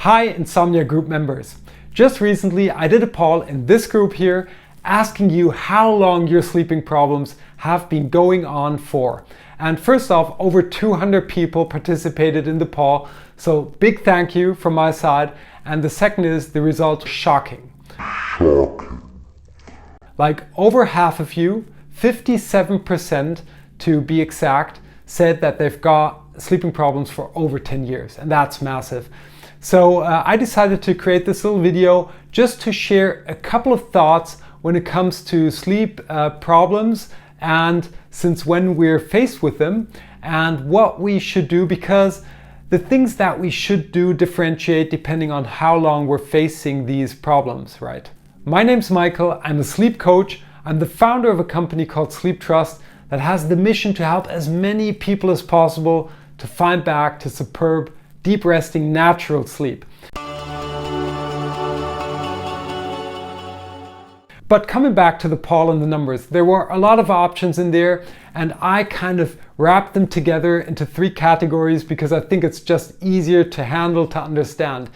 Hi Insomnia Group members. Just recently I did a poll in this group here asking you how long your sleeping problems have been going on for. And first off, over 200 people participated in the poll, so big thank you from my side. And the second is the result shocking. Like over half of you, 57% to be exact, said that they've got sleeping problems for over 10 years, and that's massive. So I decided to create this little video just to share a couple of thoughts when it comes to sleep problems and since when we're faced with them and what we should do, because the things that we should do differentiate depending on how long we're facing these problems, right? My name's Michael, I'm a sleep coach. I'm the founder of a company called Sleeptrust that has the mission to help as many people as possible to find back to superb, deep resting, natural sleep. But coming back to the poll and the numbers, there were a lot of options in there, and I kind of wrapped them together into 3 categories because I think it's just easier to handle, to understand.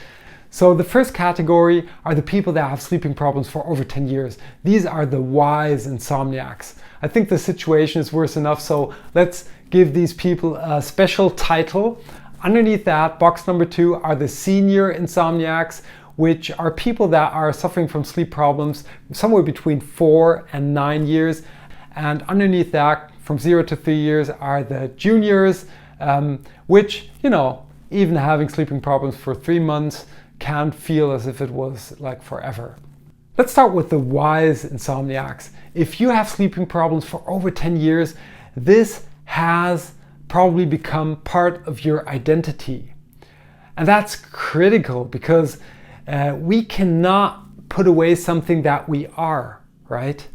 So the first category are the people that have sleeping problems for over 10 years. These are the wise insomniacs. I think the situation is worse enough, so let's give these people a special title. Underneath that, box number 2 are the senior insomniacs, which are people that are suffering from sleep problems somewhere between 4 and 9 years. And underneath that, from 0 to 3 years, are the juniors, which, you know, even having sleeping problems for 3 months can feel as if it was like forever. Let's start with the wise insomniacs. If you have sleeping problems for over 10 years, this has probably become part of your identity. And that's critical because we cannot put away something that we are, right?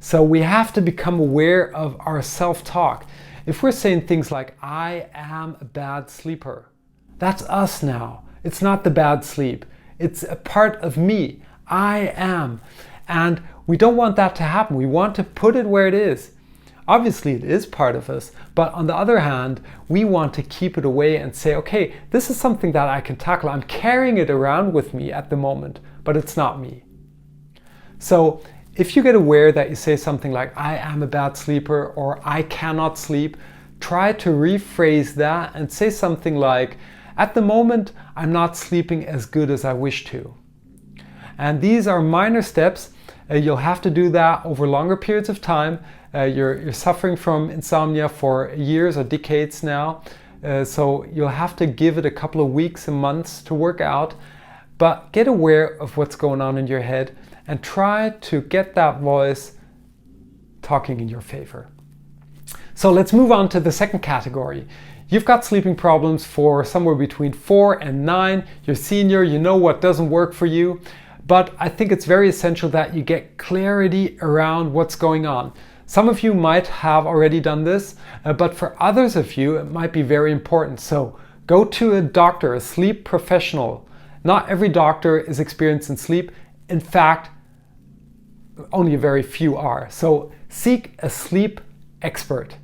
So we have to become aware of our self-talk. If we're saying things like, I am a bad sleeper, that's us now. It's not the bad sleep. It's a part of me. I am. And we don't want that to happen. We want to put it where it is. Obviously, it is part of us. But on the other hand, we want to keep it away and say, okay, this is something that I can tackle. I'm carrying it around with me at the moment, but it's not me. So if you get aware that you say something like, I am a bad sleeper or I cannot sleep, try to rephrase that and say something like, at the moment, I'm not sleeping as good as I wish to. And these are minor steps. You'll have to do that over longer periods of time. You're suffering from insomnia for years or decades now. So you'll have to give it a couple of weeks and months to work out. But get aware of what's going on in your head and try to get that voice talking in your favor. So let's move on to the second category. You've got sleeping problems for somewhere between 4 and 9. You're senior, you know what doesn't work for you. But I think it's very essential that you get clarity around what's going on. Some of you might have already done this, but for others of you, it might be very important. So go to a doctor, a sleep professional. Not every doctor is experienced in sleep. In fact, only a very few are. So seek a sleep expert.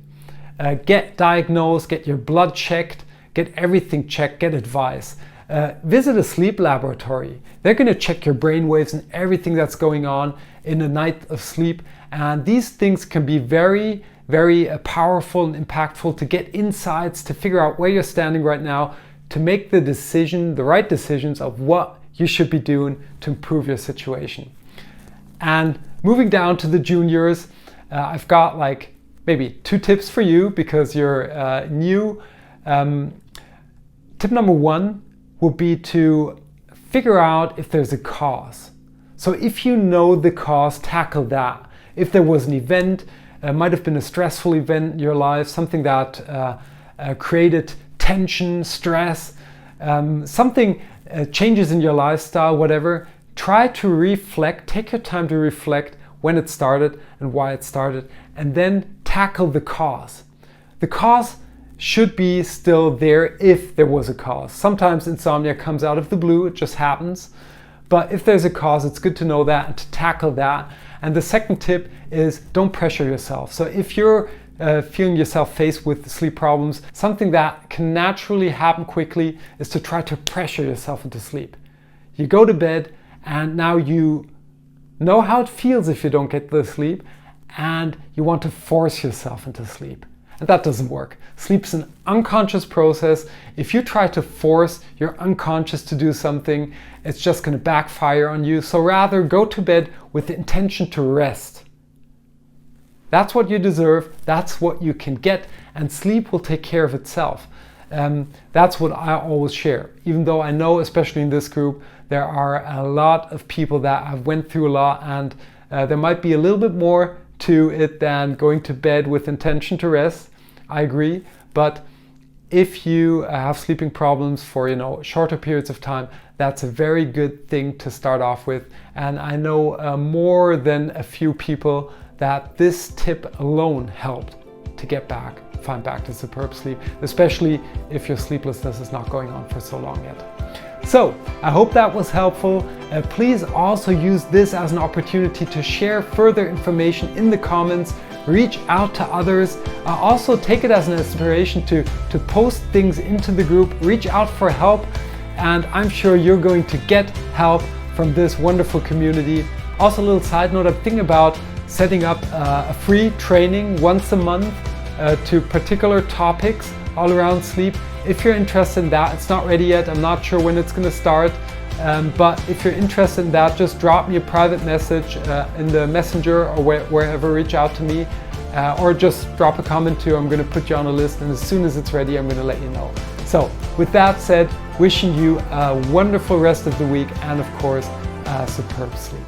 Get diagnosed, get your blood checked, get everything checked, get advice. Visit a sleep laboratory. They're going to check your brain waves and everything that's going on in a night of sleep. And these things can be very, very powerful and impactful to get insights, to figure out where you're standing right now, to make the decision, the right decisions of what you should be doing to improve your situation. And moving down to the juniors, I've got like maybe 2 tips for you because you're new. Tip number 1 would be to figure out if there's a cause. So if you know the cause, tackle that. If there was an event, it might have been a stressful event in your life, something that created tension, stress, something changes in your lifestyle, whatever, try to reflect, take your time to reflect when it started and why it started, and then tackle the cause. The cause should be still there if there was a cause. Sometimes insomnia comes out of the blue, it just happens. But if there's a cause, it's good to know that and to tackle that. And the second tip is don't pressure yourself. So if you're feeling yourself faced with sleep problems, something that can naturally happen quickly is to try to pressure yourself into sleep. You go to bed and now you know how it feels if you don't get the sleep, and you want to force yourself into sleep. And that doesn't work. Sleep is an unconscious process. If you try to force your unconscious to do something, it's just going to backfire on you. So rather go to bed with the intention to rest. That's what you deserve. That's what you can get. And sleep will take care of itself. That's what I always share. Even though I know, especially in this group, there are a lot of people that have went through a lot, and there might be a little bit more to it than going to bed with intention to rest. I agree. But if you have sleeping problems for shorter periods of time, that's a very good thing to start off with. And I know more than a few people that this tip alone helped to find back to superb sleep, especially if your sleeplessness is not going on for so long yet. So I hope that was helpful. Please also use this as an opportunity to share further information in the comments, reach out to others. Also take it as an inspiration to post things into the group, reach out for help, and I'm sure you're going to get help from this wonderful community. Also, a little side note, I'm thinking about setting up a free training once a month to particular topics all around sleep. If you're interested in that, it's not ready yet. I'm not sure when it's going to start. But if you're interested in that, just drop me a private message in the messenger or wherever, reach out to me, or just drop a comment too. I'm going to put you on a list, and as soon as it's ready, I'm going to let you know. So with that said, wishing you a wonderful rest of the week and of course, superb sleep.